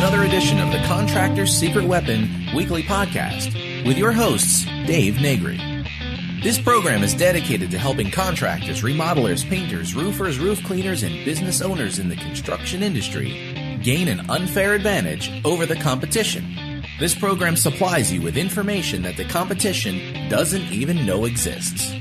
another edition of the Contractor's Secret Weapon weekly podcast with your hosts, Dave Negri. This program is dedicated to helping contractors, remodelers, painters, roofers, roof cleaners, and business owners in the construction industry gain an unfair advantage over the competition. This program supplies you with information that the competition doesn't even know exists.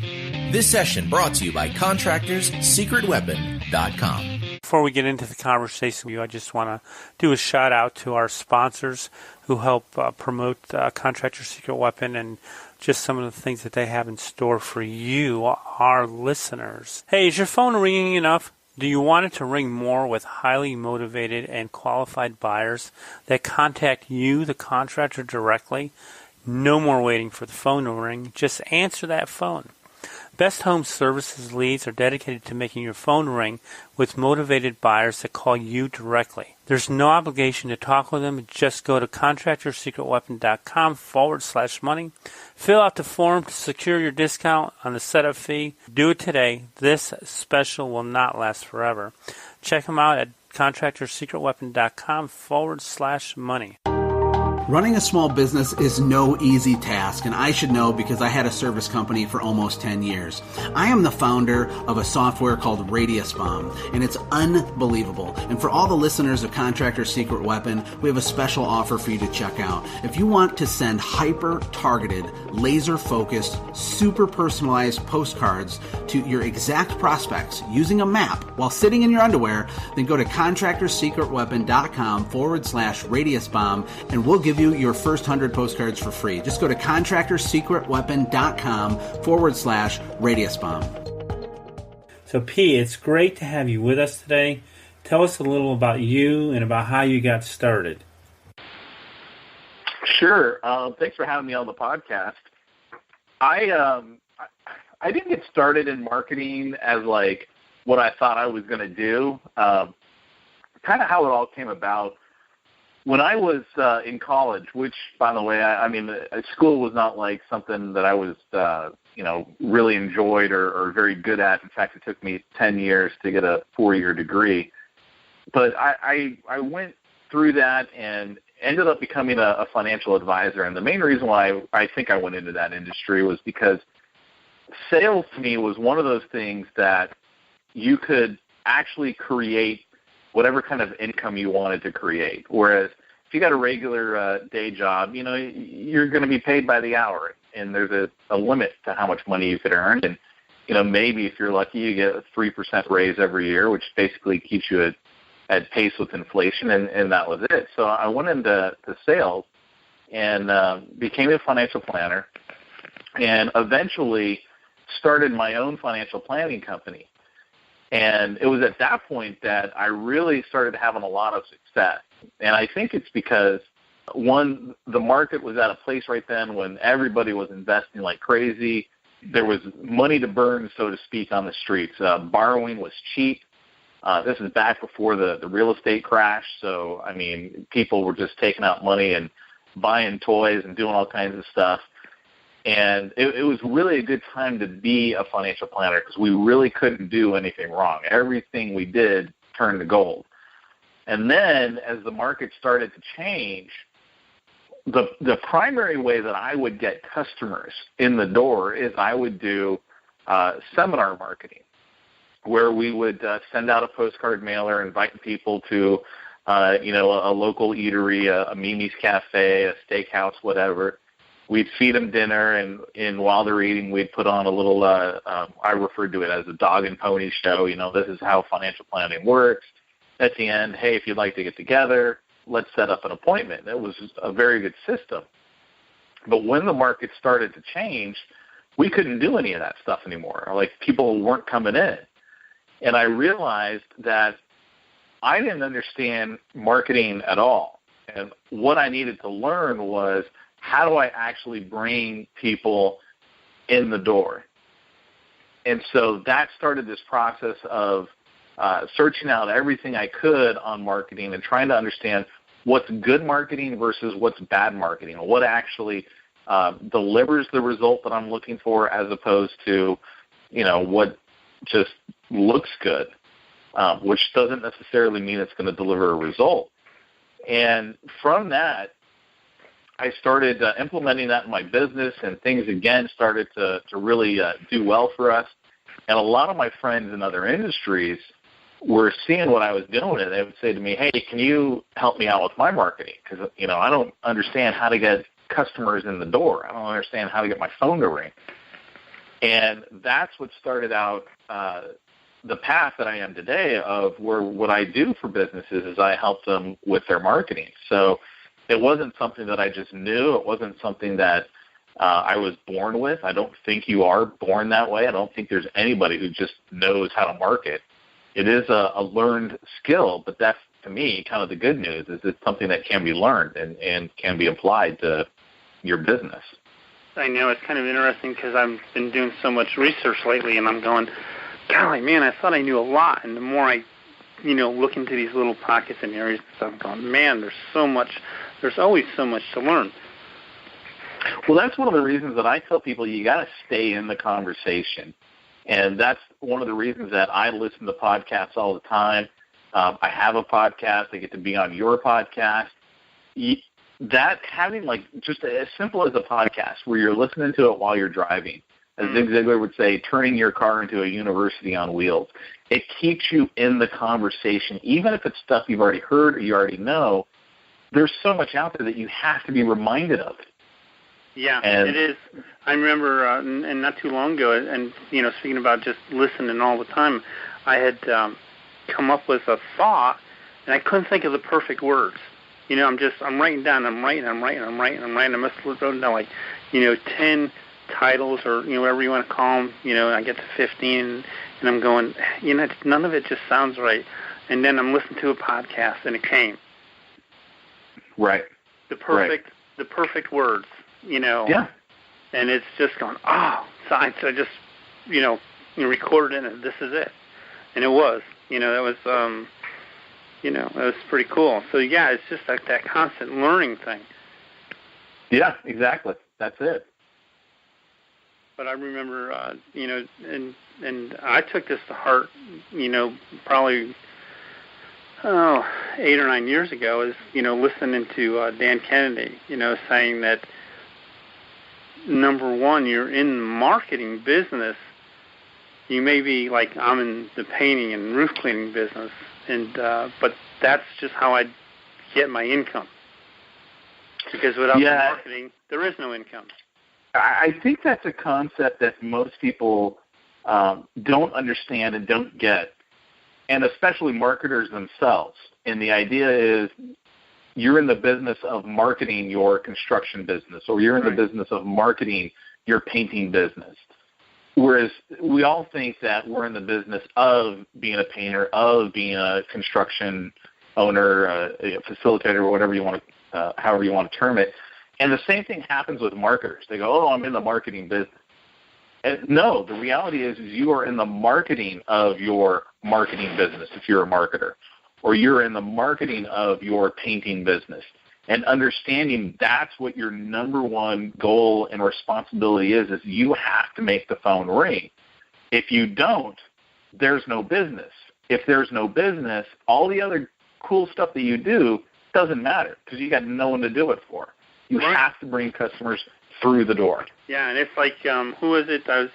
This session brought to you by ContractorsSecretWeapon.com. Before we get into the conversation with you, I just want to do a shout out to our sponsors who help promote Contractor Secret Weapon and just some of the things that they have in store for you, our listeners. Hey, is your phone ringing enough? Do you want it to ring more with highly motivated and qualified buyers that contact you, the contractor, directly? No more waiting for the phone to ring. Just answer that phone. Best Home Services leads are dedicated to making your phone ring with motivated buyers that call you directly. There's no obligation to talk with them. Just go to ContractorSecretWeapon.com/money. Fill out the form to secure your discount on the setup fee. Do it today. This special will not last forever. Check them out at ContractorSecretWeapon.com/money. Running a small business is no easy task, and I should know because I had a service company for almost 10 years. I am the founder of a software called Radius Bomb, and it's unbelievable. And for all the listeners of Contractor Secret Weapon, we have a special offer for you to check out. If you want to send hyper-targeted, laser-focused, super personalized postcards to your exact prospects using a map while sitting in your underwear, then go to ContractorSecretWeapon.com/Radius Bomb, and we'll give you your first 100 postcards for free. Just go to ContractorSecretWeapon.com/Radius Bomb. So, P, it's great to have you with us today. Tell us a little about you and about how you got started. Sure. Thanks for having me on the podcast. I didn't get started in marketing as like what I thought I was going to do. Kind of how it all came about. When I was in college, which, by the way, I mean, school was not like something that I was, really enjoyed or very good at. In fact, it took me 10 years to get a 4-year degree. But I went through that and ended up becoming a financial advisor. And the main reason why I think I went into that industry was because sales to me was one of those things that you could actually create whatever kind of income you wanted to create. Whereas if you got a regular day job, you're going to be paid by the hour, and there's a limit to how much money you could earn. And, maybe if you're lucky, you get a 3% raise every year, which basically keeps you at pace with inflation, and that was it. So I went into sales and became a financial planner and eventually started my own financial planning company. And it was at that point that I really started having a lot of success. And I think it's because, one, the market was at a place right then when everybody was investing like crazy. There was money to burn, so to speak, on the streets. Borrowing was cheap. This is back before the real estate crash. So, I mean, people were just taking out money and buying toys and doing all kinds of stuff. And it was really a good time to be a financial planner because we really couldn't do anything wrong. Everything we did turned to gold. And then as the market started to change, the primary way that I would get customers in the door is I would do seminar marketing, where we would send out a postcard mailer inviting people to, a local eatery, a Mimi's Cafe, a steakhouse, whatever. We'd feed them dinner, and while they're eating, we'd put on a little, I referred to it as a dog and pony show. This is how financial planning works. At the end, hey, if you'd like to get together, let's set up an appointment. It was a very good system. But when the market started to change, we couldn't do any of that stuff anymore. Like, people weren't coming in. And I realized that I didn't understand marketing at all. And what I needed to learn was, how do I actually bring people in the door? And so that started this process of searching out everything I could on marketing and trying to understand what's good marketing versus what's bad marketing, what actually delivers the result that I'm looking for as opposed to, what just looks good, which doesn't necessarily mean it's going to deliver a result. And from that, I started implementing that in my business, and things, again, started to really do well for us. And a lot of my friends in other industries were seeing what I was doing, and they would say to me, hey, can you help me out with my marketing? Because, I don't understand how to get customers in the door. I don't understand how to get my phone to ring. And that's what started out the path that I am today of where what I do for businesses is I help them with their marketing. So it wasn't something that I just knew. It wasn't something that I was born with. I don't think you are born that way. I don't think there's anybody who just knows how to market. It is a learned skill, but that's, to me, kind of the good news is it's something that can be learned and can be applied to your business. I know. It's kind of interesting because I've been doing so much research lately, and I'm going, golly, man, I thought I knew a lot. And the more I, look into these little pockets and areas and stuff, I'm going, man, there's always so much to learn. Well, that's one of the reasons that I tell people you got to stay in the conversation. And that's one of the reasons that I listen to podcasts all the time. I have a podcast. I get to be on your podcast. That having just as simple as a podcast where you're listening to it while you're driving, as Zig Ziglar would say, turning your car into a university on wheels. It keeps you in the conversation, even if it's stuff you've already heard or you already know. There's so much out there that you have to be reminded of. Yeah, it is. I remember, and not too long ago, and speaking about just listening all the time, I had come up with a thought, and I couldn't think of the perfect words. I'm writing down, I must have written down 10 titles or whatever you want to call them. I get to 15, and I'm going, none of it just sounds right. And then I'm listening to a podcast, and it came. Right. The perfect words. Yeah. And it's just going, so I just, recorded it, and this is it. And it was, it was, it was pretty cool. So, yeah, it's just like that constant learning thing. Yeah, exactly. That's it. But I remember, and I took this to heart, probably 8 or 9 years ago, is, listening to Dan Kennedy, saying that, number one, you're in the marketing business. You may be like I'm in the painting and roof cleaning business, and but that's just how I get my income. Because without the marketing, there is no income. I think that's a concept that most people don't understand and don't get, and especially marketers themselves. And the idea is you're in the business of marketing your construction business, or you're in the business of marketing your painting business. Whereas we all think that we're in the business of being a painter, of being a construction owner, a facilitator, or whatever you want to, however you want to term it. And the same thing happens with marketers. They go, I'm in the marketing business. And no, the reality is you are in the marketing of your marketing business if you're a marketer, or you're in the marketing of your painting business. And understanding that's what your number one goal and responsibility is you have to make the phone ring. If you don't, there's no business. If there's no business, all the other cool stuff that you do doesn't matter because you got no one to do it for. You have to bring customers through the door. Yeah, and it's like, who was it? I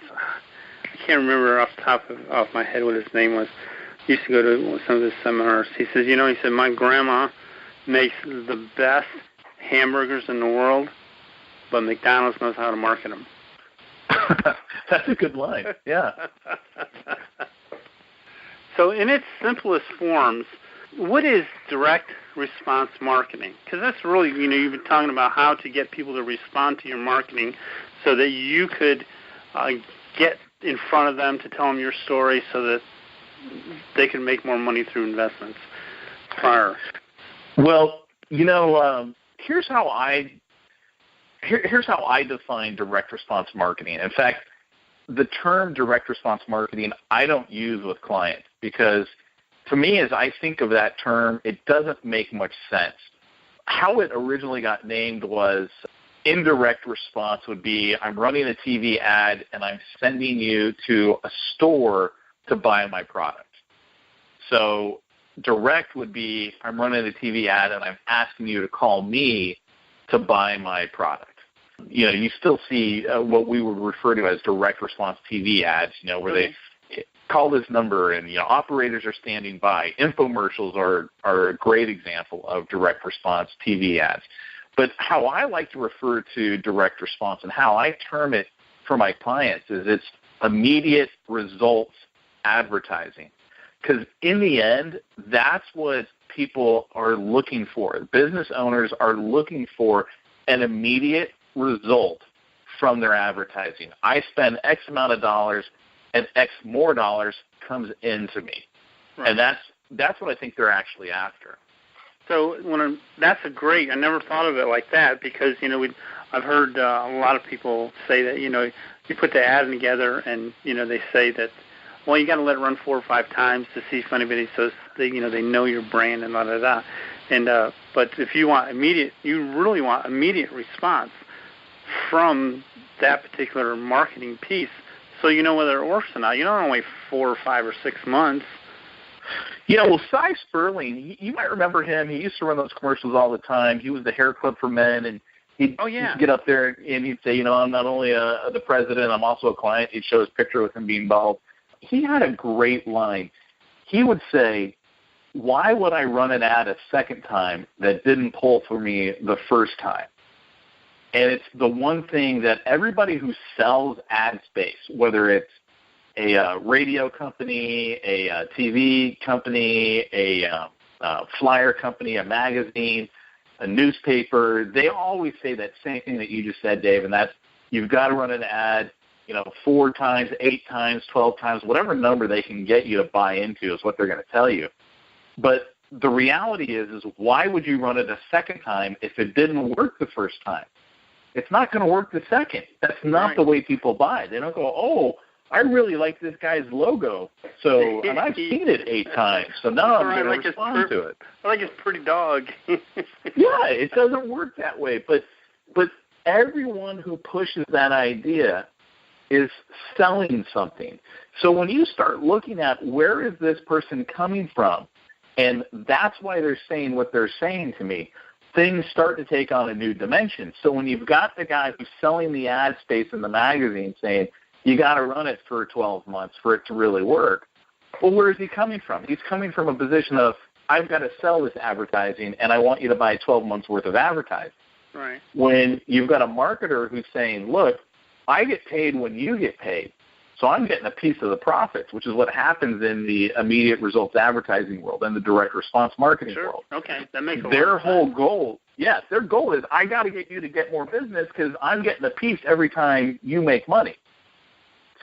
can't remember off the top of my head what his name was. He used to go to some of his seminars. He says, my grandma makes the best hamburgers in the world, but McDonald's knows how to market them. That's a good line, yeah. So in its simplest forms, what is direct response marketing? Because that's really, you've been talking about how to get people to respond to your marketing so that you could get in front of them to tell them your story so that they can make more money through investments prior. Well, here's how I define direct response marketing. In fact, the term direct response marketing I don't use with clients because to me, as I think of that term, it doesn't make much sense. How it originally got named was indirect response would be I'm running a TV ad and I'm sending you to a store to buy my product. So direct would be I'm running a TV ad and I'm asking you to call me to buy my product. You know, you still see what we would refer to as direct response TV ads, you know, where they call this number and, you know, operators are standing by. Infomercials are a great example of direct response TV ads. But how I like to refer to direct response and how I term it for my clients is it's immediate results advertising. Because in the end, that's what people are looking for. Business owners are looking for an immediate result from their advertising. I spend X amount of dollars and X more dollars comes into me. Right. And that's what I think they're actually after. So that's a great. I never thought of it like that because, you know, I've heard a lot of people say that, you know, you put the ad together and, you know, they say that, well, you got to let it run 4 or 5 times to see if anybody says they know your brand and da. And but if you want you really want immediate response from that particular marketing piece, so you know whether it works or not. You don't wait 4 or 5 or 6 months. Yeah, well, Cy Sperling, you might remember him. He used to run those commercials all the time. He was the hair club for men, and he'd get up there and he'd say, you know, I'm not only the president, I'm also a client. He'd show his picture with him being bald. He had a great line. He would say, why would I run an ad a second time that didn't pull for me the first time? And it's the one thing that everybody who sells ad space, whether it's a radio company, a TV company, a flyer company, a magazine, a newspaper, they always say that same thing that you just said, Dave, and that's you've got to run an ad, you know, 4 times, 8 times, 12 times, whatever number they can get you to buy into is what they're going to tell you. But the reality is why would you run it a second time if it didn't work the first time? It's not going to work the second. That's not the way people buy. They don't go, oh, I really like this guy's logo, so and I've seen it 8 times, so now I'm going to respond to it. I like his pretty dog. Yeah, it doesn't work that way. But everyone who pushes that idea is selling something. So when you start looking at where is this person coming from, and that's why they're saying what they're saying to me, things start to take on a new dimension. So when you've got the guy who's selling the ad space in the magazine saying, you got to run it for 12 months for it to really work, well, where is he coming from? He's coming from a position of, I've got to sell this advertising, and I want you to buy 12 months' worth of advertising. Right. When you've got a marketer who's saying, look, I get paid when you get paid, so I'm getting a piece of the profits, which is what happens in the immediate results advertising world and the direct response marketing world. Okay, that makes their whole goal. Yes, their goal is I got to get you to get more business because I'm getting a piece every time you make money.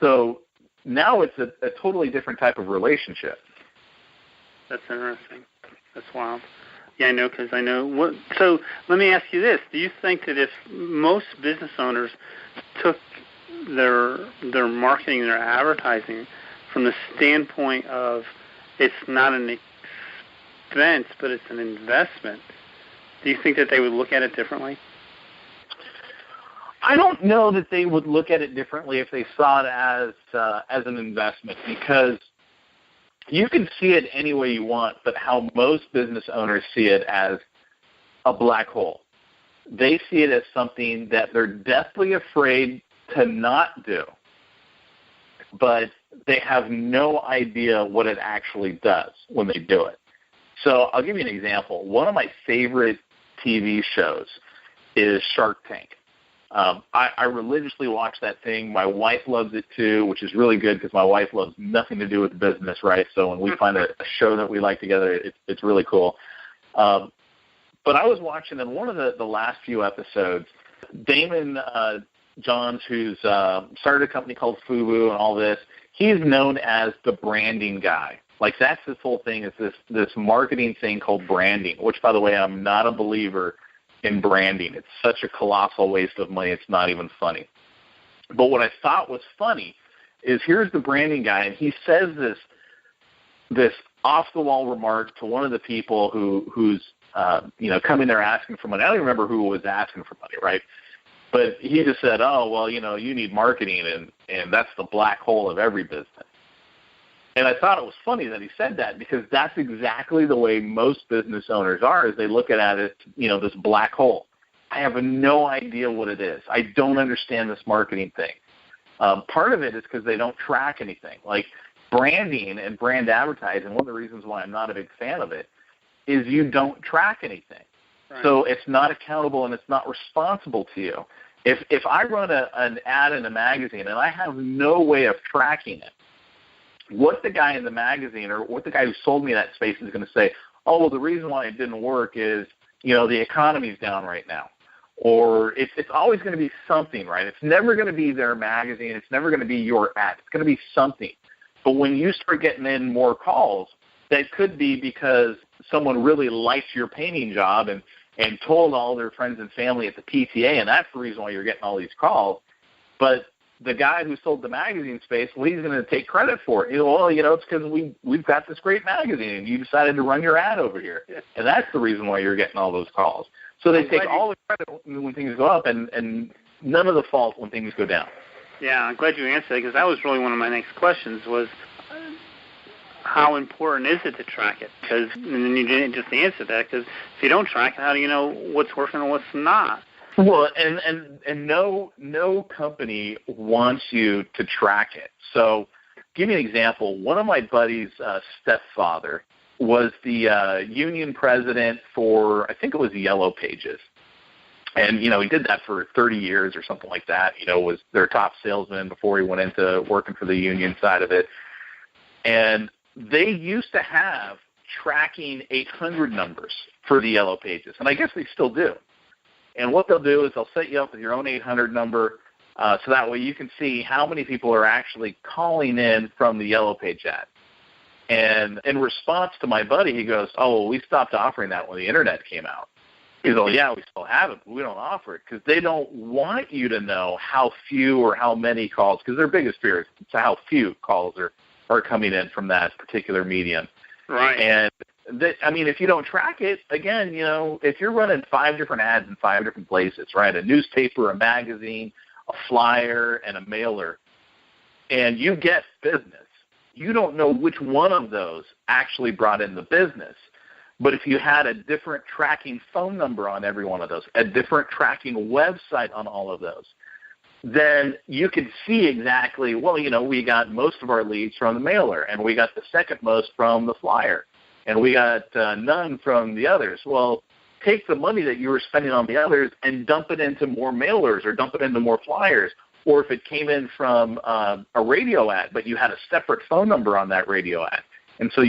So now it's a totally different type of relationship. That's interesting. That's wild. Yeah, I know because I know. So let me ask you this. Do you think that if most business owners took their marketing, their advertising from the standpoint of it's not an expense, but it's an investment, do you think that they would look at it differently? I don't know that they would look at it differently if they saw it as an investment, because you can see it any way you want, but how most business owners see it as a black hole. They see it as something that they're deathly afraid to not do, but they have no idea what it actually does when they do it. So I'll give you an example. One of my favorite TV shows is Shark Tank. I religiously watch that thing. My wife loves it too, which is really good because my wife loves nothing to do with business, right? So when we find a show that we like together, it's really cool. But I was watching in one of the last few episodes, Damon Johns, who's started a company called FUBU and all this, he's known as the branding guy. Like, that's his whole thing, is this marketing thing called branding, which, by the way, I'm not a believer in branding. It's such a colossal waste of money, it's not even funny. But what I thought was funny is here's the branding guy, and he says this off-the-wall remark to one of the people who's coming there asking for money. I don't remember who was asking for money, right? But he just said, oh, well, you need marketing, and that's the black hole of every business. And I thought it was funny that he said that, because that's exactly the way most business owners are, is they look at it, this black hole. I have no idea what it is. I don't understand this marketing thing. Part of it is because they don't track anything. Like branding and brand advertising, one of the reasons why I'm not a big fan of it is you don't track anything. Right. So it's not accountable and it's not responsible to you. If I run an ad in a magazine and I have no way of tracking it, what the guy in the magazine or what the guy who sold me that space is going to say, oh, well, the reason why it didn't work is, the economy's down right now. Or it's always going to be something, right? It's never going to be their magazine. It's never going to be your ad. It's going to be something. But when you start getting in more calls, that could be because someone really likes your painting job and told all their friends and family at the PTA, and that's the reason why you're getting all these calls. But the guy who sold the magazine space, well, he's going to take credit for it. It's because we've got this great magazine, and you decided to run your ad over here. And that's the reason why you're getting all those calls. So they take all the credit when things go up and none of the fault when things go down. Yeah, I'm glad you answered that, because that was really one of my next questions was how important is it to track it? Because and you didn't just answer that, because if you don't track it, how do you know what's working and what's not? Well, and no company wants you to track it. So give you an example. One of my buddy's stepfather was the union president for, I think it was Yellow Pages. And, he did that for 30 years or something like that. Was their top salesman before he went into working for the union side of it. And they used to have tracking 800 numbers for the Yellow Pages. And I guess they still do. And what they'll do is they'll set you up with your own 800 number so that way you can see how many people are actually calling in from the Yellow Page ad. And in response to my buddy, he goes, oh, well, we stopped offering that when the Internet came out. He's like, yeah, we still have it, but we don't offer it because they don't want you to know how few or how many calls, because their biggest fear is how few calls are coming in from that particular medium. Right. And, if you don't track it, again, if you're running 5 different ads in 5 different places, right, a newspaper, a magazine, a flyer, and a mailer, and you get business, you don't know which one of those actually brought in the business. But if you had a different tracking phone number on every one of those, a different tracking website on all of those, then you could see exactly, well, we got most of our leads from the mailer, and we got the second most from the flyer, and we got none from the others. Well, take the money that you were spending on the others and dump it into more mailers or dump it into more flyers. Or if it came in from a radio ad, but you had a separate phone number on that radio ad, and so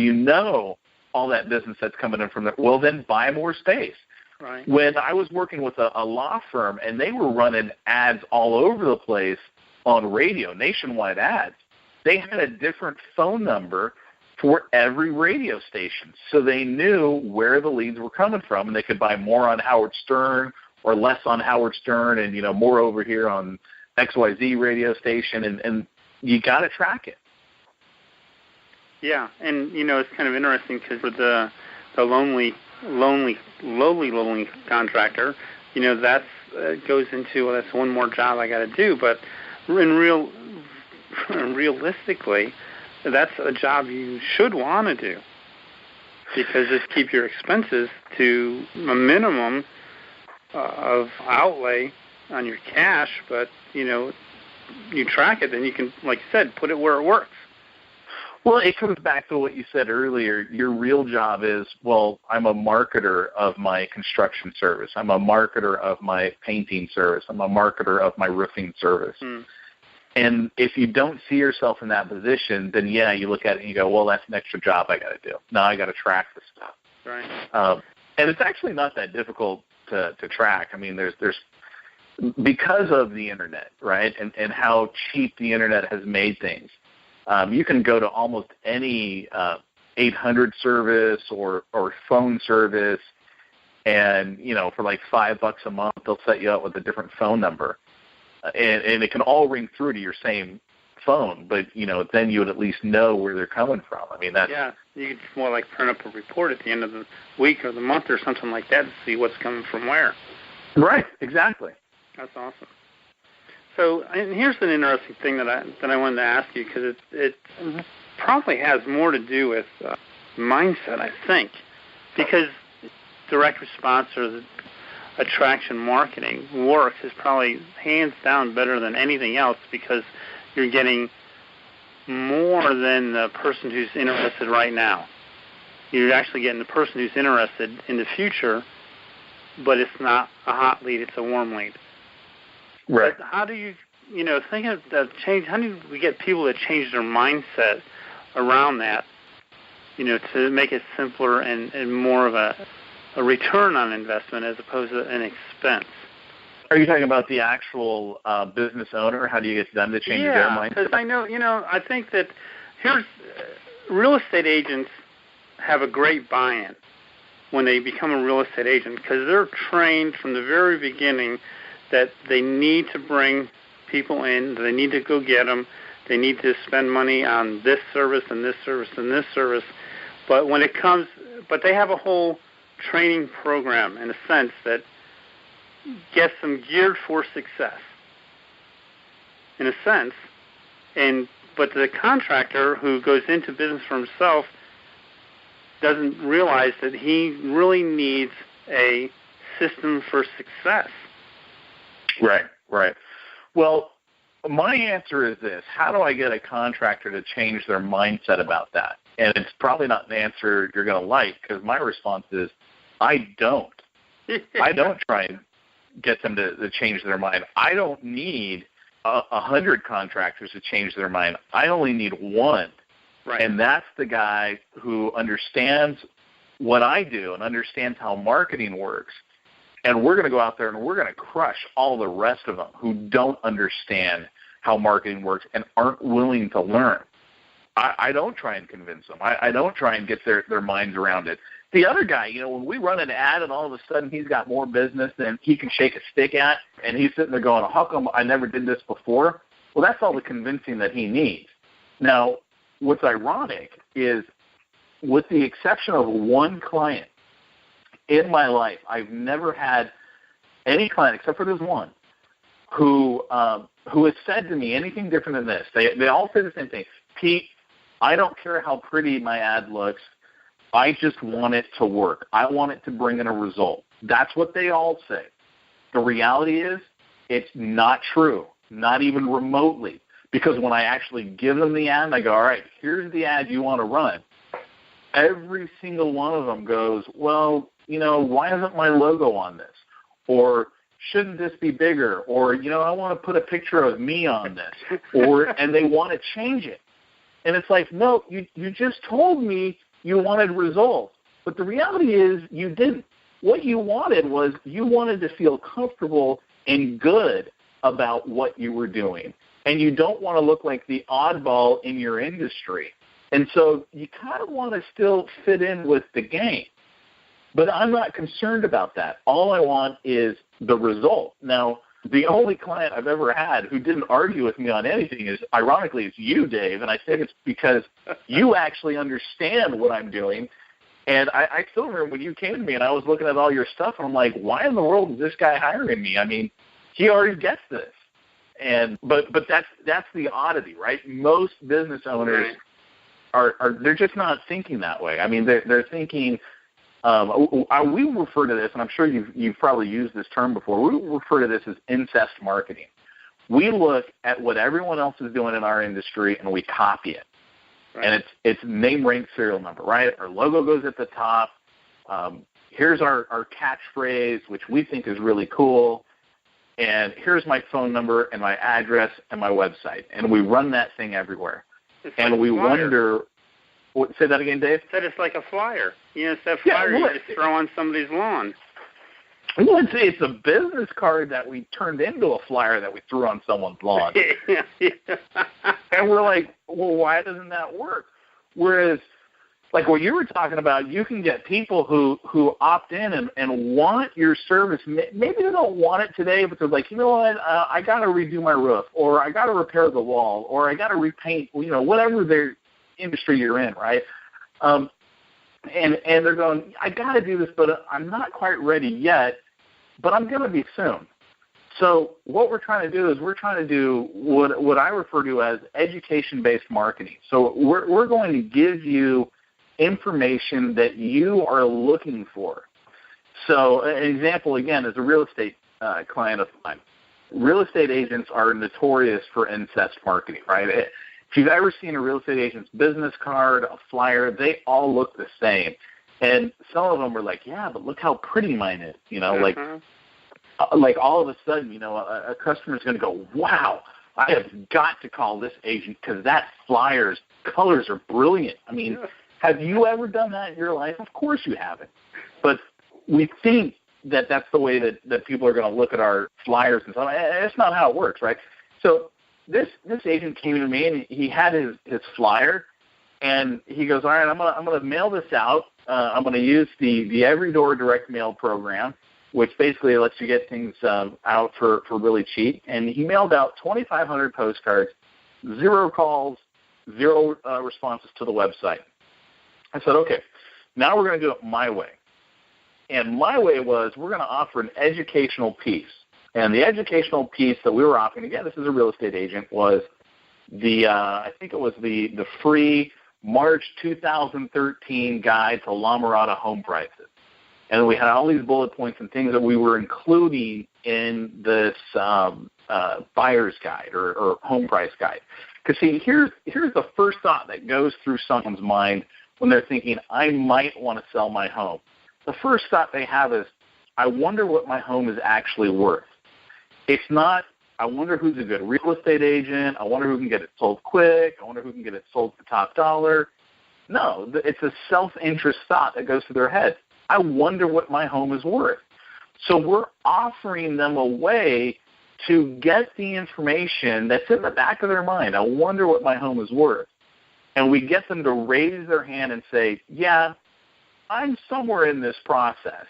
all that business that's coming in from there, well, then buy more space. Right. When I was working with a law firm, and they were running ads all over the place on radio, nationwide ads, they had a different phone number for every radio station. So they knew where the leads were coming from, and they could buy more on Howard Stern or less on Howard Stern and, more over here on XYZ radio station, and you got to track it. Yeah, and, it's kind of interesting because for the lonely contractor, that's goes into, well, that's one more job I got to do. But realistically, that's a job you should want to do because it keeps your expenses to a minimum of outlay on your cash. But, you track it, then you can, like you said, put it where it works. Well, it comes back to what you said earlier. Your real job is, well, I'm a marketer of my construction service. I'm a marketer of my painting service. I'm a marketer of my roofing service. And if you don't see yourself in that position, then, yeah, you look at it and you go, well, that's an extra job I got to do. Now I got to track this stuff. Right. And it's actually not that difficult to track. There's because of the Internet, right, and how cheap the Internet has made things. You can go to almost any 800 service or phone service, and for like $5 a month, they'll set you up with a different phone number, and it can all ring through to your same phone. But then you would at least know where they're coming from. Yeah, you could more like print up a report at the end of the week or the month or something like that to see what's coming from where. Right. Exactly. That's awesome. So, and here's an interesting thing that I wanted to ask you because it probably has more to do with mindset, I think, because direct response or the attraction marketing works is probably hands down better than anything else because you're getting more than the person who's interested right now. You're actually getting the person who's interested in the future, but it's not a hot lead, it's a warm lead. Right. But how do you think of that change? How do we get people to change their mindset around that, to make it simpler and more of a return on investment as opposed to an expense? Are you talking about the actual business owner? How do you get them to change their mindset? Yeah, because I think that real estate agents have a great buy-in when they become a real estate agent because they're trained from the very beginning that they need to bring people in, they need to go get them, they need to spend money on this service and this service and this service. But they have a whole training program in a sense that gets them geared for success, in a sense. But the contractor who goes into business for himself doesn't realize that he really needs a system for success. Right. Well, my answer is this. How do I get a contractor to change their mindset about that? And it's probably not an answer you're going to like because my response is I don't. I don't try and get them to change their mind. I don't need 100 contractors to change their mind. I only need one. Right. And that's the guy who understands what I do and understands how marketing works. And we're going to go out there and we're going to crush all the rest of them who don't understand how marketing works and aren't willing to learn. I don't try and convince them. I don't try and get their minds around it. The other guy, when we run an ad and all of a sudden he's got more business than he can shake a stick at, and he's sitting there going, how come I never did this before? Well, that's all the convincing that he needs. Now, what's ironic is, with the exception of one client in my life, I've never had any client, except for this one, who has said to me anything different than this. They all say the same thing. Pete, I don't care how pretty my ad looks. I just want it to work. I want it to bring in a result. That's what they all say. The reality is it's not true, not even remotely, because when I actually give them the ad, I go, all right, here's the ad you want to run. Every single one of them goes, well, why isn't my logo on this? Or shouldn't this be bigger? Or, I want to put a picture of me on this. And they want to change it. And it's like, no, you just told me you wanted results. But the reality is you didn't. What you wanted was you wanted to feel comfortable and good about what you were doing. And you don't want to look like the oddball in your industry. And so you kind of want to still fit in with the game. But I'm not concerned about that. All I want is the result. Now, the only client I've ever had who didn't argue with me on anything is, ironically, it's you, Dave. And I think it's because you actually understand what I'm doing. And I still remember when you came to me and I was looking at all your stuff, and I'm like, why in the world is this guy hiring me? I mean, he already gets this. But that's the oddity, right? Most business owners they're just not thinking that way. I mean, they're thinking. We refer to this, and I'm sure you've probably used this term before. We refer to this as incest marketing. We look at what everyone else is doing in our industry, and we copy it. Right. And it's name, rank, serial number, right? Our logo goes at the top. Here's our catchphrase, which we think is really cool. And here's my phone number and my address and my website. And we run that thing everywhere. And we wonder. Say that again, Dave? Said it's like a flyer. It's that flyer you just throw on somebody's lawn. Well, it's a business card that we turned into a flyer that we threw on someone's lawn. And we're like, well, why doesn't that work? Whereas, like what you were talking about, you can get people who opt in and want your service. Maybe they don't want it today, but they're like, you know what, I got to redo my roof, or I got to repair the wall, or I got to repaint, whatever their industry you're in, right? And they're going, I got to do this, but I'm not quite ready yet, but I'm going to be soon. So what we're trying to do is we're trying to do what I refer to as education-based marketing. So we're going to give you information that you are looking for. So an example, again, is a real estate client of mine. Real estate agents are notorious for incest marketing, right? If you've ever seen a real estate agent's business card, a flyer, they all look the same. And some of them are like, yeah, but look how pretty mine is, like all of a sudden, a customer's going to go, wow, I have got to call this agent because that flyer's colors are brilliant. I mean, have you ever done that in your life? Of course you haven't. But we think that that's the way that people are going to look at our flyers and stuff. That's not how it works, right? So this agent came to me, and he had his flyer, and he goes, all right, I'm going to mail this out. I'm going to use the Every Door direct mail program, which basically lets you get things out for really cheap. And he mailed out 2,500 postcards, 0 calls, 0 responses to the website. I said, okay, now we're going to do it my way. And my way was we're going to offer an educational piece. And the educational piece that we were offering, again, this is a real estate agent, was I think it was the free March 2013 guide to La Mirada home prices. And we had all these bullet points and things that we were including in this buyer's guide or home price guide. Because, see, here's the first thought that goes through someone's mind when they're thinking, I might want to sell my home. The first thought they have is, I wonder what my home is actually worth. It's not, I wonder who's a good real estate agent. I wonder who can get it sold quick. I wonder who can get it sold for top dollar. No, it's a self-interest thought that goes through their head. I wonder what my home is worth. So we're offering them a way to get the information that's in the back of their mind. I wonder what my home is worth. And we get them to raise their hand and say, yeah, I'm somewhere in this process.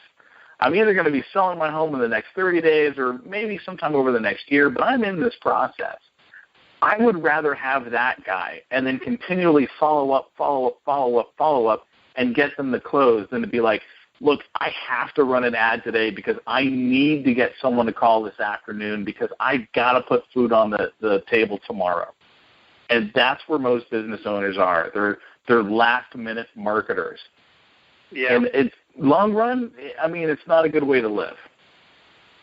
I'm either going to be selling my home in the next 30 days or maybe sometime over the next year, but I'm in this process. I would rather have that guy and then continually follow up, and get them to close than to be like, look, I have to run an ad today because I need to get someone to call this afternoon because I've got to put food on the table tomorrow. And that's where most business owners are. They're last-minute marketers. Yeah. And it's long run, I mean, it's not a good way to live.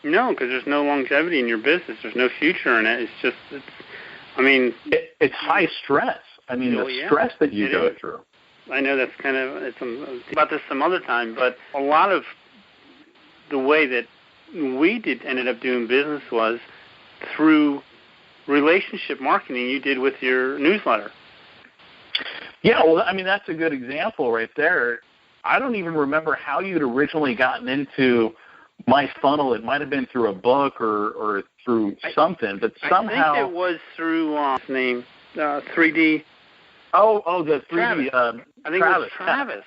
No, because there's no longevity in your business. There's no future in it. It's high stress. I mean, the stress that you go through. I know that's kind of, it's about this some other time, but a lot of the way that we ended up doing business was through relationship marketing you did with your newsletter. Yeah, well, I mean, that's a good example right there. I don't even remember how you'd originally gotten into my funnel. It might have been through a book or through something, but somehow... I think it was through his name, 3D. Oh, the 3D. I think Travis. It was Travis.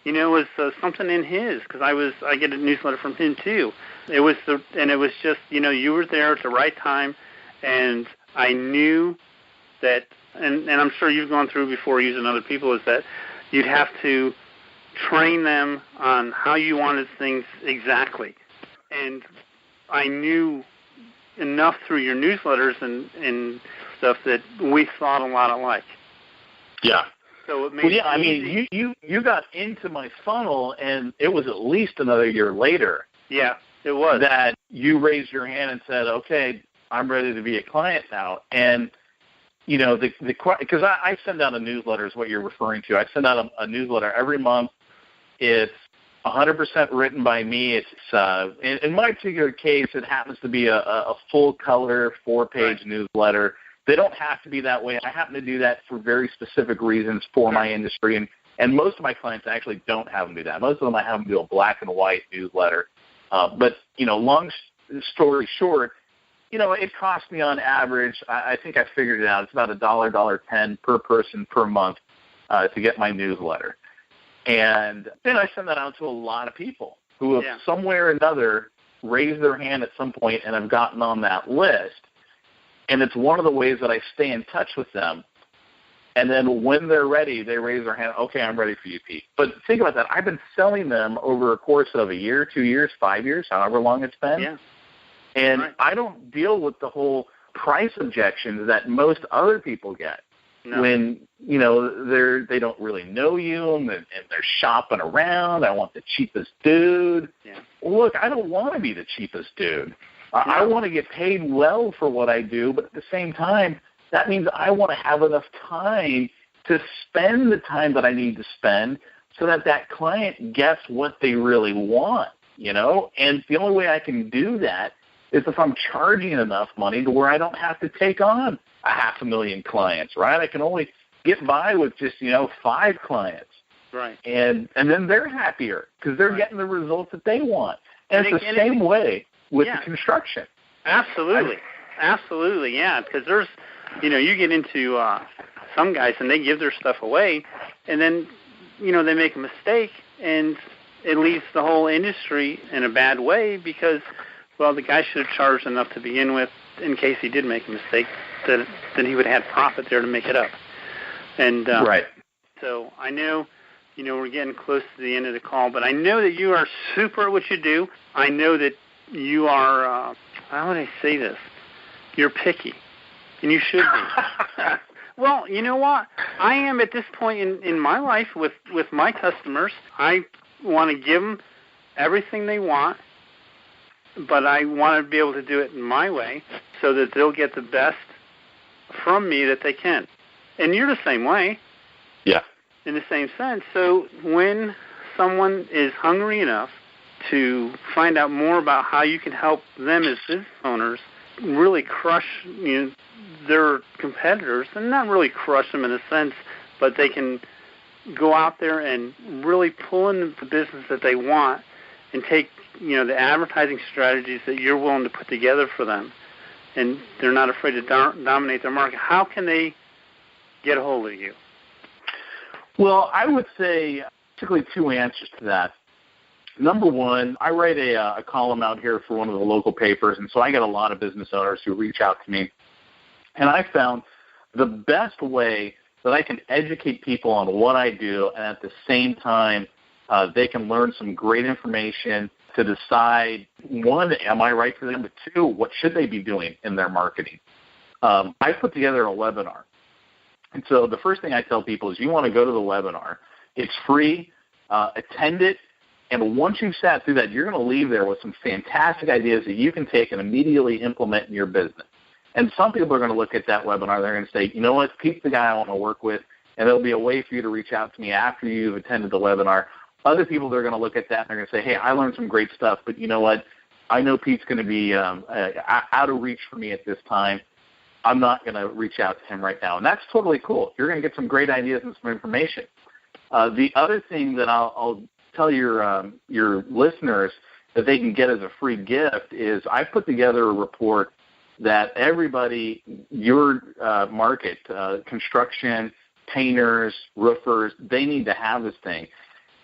It was something in his, because I get a newsletter from him too. It was just, you were there at the right time, and I knew that, and I'm sure you've gone through before using other people, is that you'd have to train them on how you wanted things exactly. And I knew enough through your newsletters and stuff that we thought a lot alike. Yeah. So it made it easy. I mean, you got into my funnel, and it was at least another year later. Yeah, it was. That you raised your hand and said, okay, I'm ready to be a client now. And, because I send out a newsletter is what you're referring to. I send out a newsletter every month. It's 100% written by me. It's in my particular case, it happens to be a full-color, 4-page newsletter. They don't have to be that way. I happen to do that for very specific reasons for my industry, and most of my clients actually don't have them do that. Most of them I have them do a black and white newsletter. But long story short, it costs me on average, I think I figured it out, it's about $1.10 per person per month to get my newsletter. And then I send that out to a lot of people who have somewhere or another raised their hand at some point and have gotten on that list. And it's one of the ways that I stay in touch with them. And then when they're ready, they raise their hand, okay, I'm ready for you, Pete. But think about that. I've been selling them over a course of a year, 2 years, 5 years, however long it's been. Yeah. And Right. I don't deal with the whole price objections that most other people get. No. When, they don't really know you and they're shopping around. I want the cheapest dude. Yeah. Well, look, I don't want to be the cheapest dude. I want to get paid well for what I do, but at the same time, that means I want to have enough time to spend the time that I need to spend so that client gets what they really want, And the only way I can do that is if I'm charging enough money to where I don't have to take on 500,000 clients, right? I can only get by with just, 5 clients. Right. And then they're happier because they're getting the results that they want. And it's the same way with the construction. Absolutely. Absolutely, yeah, because there's, you get into some guys and they give their stuff away and then, they make a mistake and it leaves the whole industry in a bad way because, well, the guy should have charged enough to begin with in case he did make a mistake, then he would have had profit there to make it up. And right. So I know, we're getting close to the end of the call, but I know that you are super at what you do. I know that you are, how would I say this? You're picky, and you should be. Well, you know what? I am at this point in my life with my customers. I want to give them everything they want, but I want to be able to do it in my way so that they'll get the best from me that they can. And you're the same way. Yeah. In the same sense. So when someone is hungry enough to find out more about how you can help them as business owners really crush their competitors, and not really crush them in a sense, but they can go out there and really pull in the business that they want and take the advertising strategies that you're willing to put together for them, and they're not afraid to dominate their market. How can they get a hold of you? Well, I would say basically 2 answers to that. Number one, I write a column out here for one of the local papers, and so I get a lot of business owners who reach out to me. And I found the best way that I can educate people on what I do, and at the same time they can learn some great information to decide, 1, am I right for them? But 2, what should they be doing in their marketing? I put together a webinar. And so the first thing I tell people is you want to go to the webinar. It's free. Attend it. And once you've sat through that, you're going to leave there with some fantastic ideas that you can take and immediately implement in your business. And some people are going to look at that webinar. They're going to say, you know what, Pete's the guy I want to work with, and there'll be a way for you to reach out to me after you've attended the webinar. Other people, they're going to look at that, and they're going to say, hey, I learned some great stuff, but you know what, I know Pete's going to be out of reach for me at this time. I'm not going to reach out to him right now. And that's totally cool. You're going to get some great ideas and some information. The other thing that I'll tell your listeners that they can get as a free gift is I put together a report that everybody, your market, construction, painters, roofers, they need to have this thing.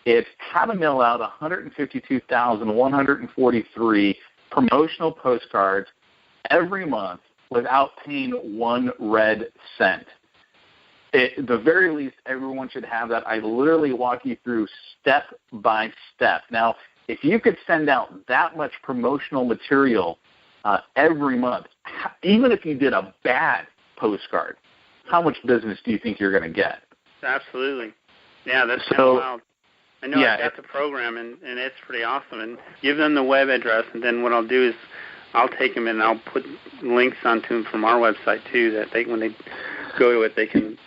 It's how to mail out 152,143 promotional postcards every month without paying 1 red cent. At the very least, everyone should have that. I literally walk you through step by step. Now, if you could send out that much promotional material every month, even if you did a bad postcard, how much business do you think you're going to get? Absolutely. Yeah, that's so wild. I know I've got the program, and it's pretty awesome. And give them the web address, and then what I'll do is I'll take them and I'll put links onto them from our website, too, that when they go to it, they can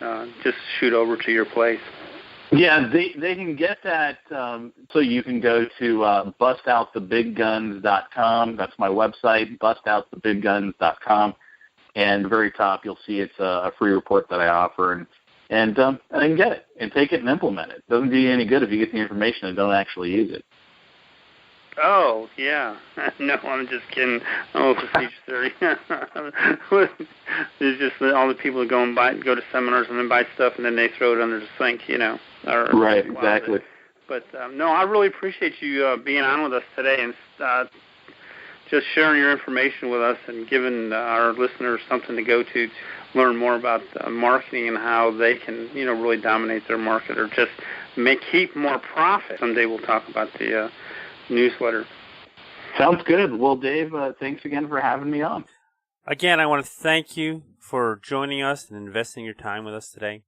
just shoot over to your place. Yeah, they can get that. So you can go to bustoutthebigguns.com. That's my website, bustoutthebigguns.com. And at the very top, you'll see it's a free report that I offer. And then get it and take it and implement it. Doesn't do you any good if you get the information and don't actually use it. Oh, yeah. No, I'm just kidding. I'm a facetious theory. There's just all the people who go to seminars and then buy stuff and then they throw it under the sink, Right, exactly. But, no, I really appreciate you being on with us today and just sharing your information with us and giving our listeners something to go to learn more about marketing and how they can, really dominate their market or just keep more profit. Someday we'll talk about the newsletter. Sounds good. Well, Dave, thanks again for having me on. Again, I want to thank you for joining us and investing your time with us today.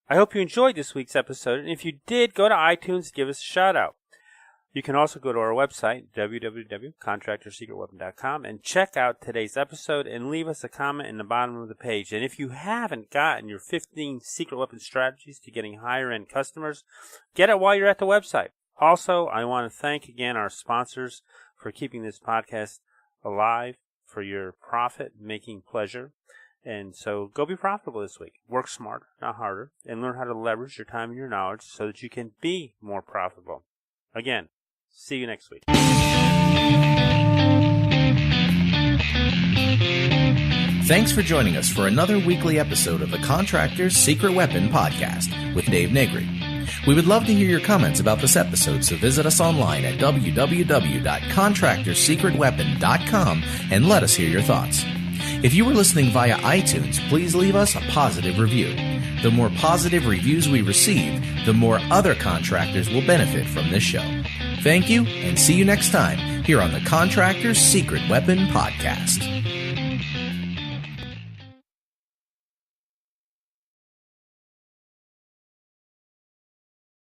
I hope you enjoyed this week's episode, and if you did, go to iTunes and give us a shout out. You can also go to our website, www.contractorsecretweapon.com, and check out today's episode and leave us a comment in the bottom of the page. And if you haven't gotten your 15 secret weapon strategies to getting higher-end customers, get it while you're at the website. Also, I want to thank again our sponsors for keeping this podcast alive for your profit-making pleasure. And so go be profitable this week. Work smarter, not harder, and learn how to leverage your time and your knowledge so that you can be more profitable. Again, see you next week. Thanks for joining us for another weekly episode of the Contractor's Secret Weapon podcast with Dave Negri. We would love to hear your comments about this episode, so visit us online at www.contractorsecretweapon.com and let us hear your thoughts. If you were listening via iTunes, please leave us a positive review. The more positive reviews we receive, the more other contractors will benefit from this show. Thank you, and see you next time here on the Contractor's Secret Weapon podcast.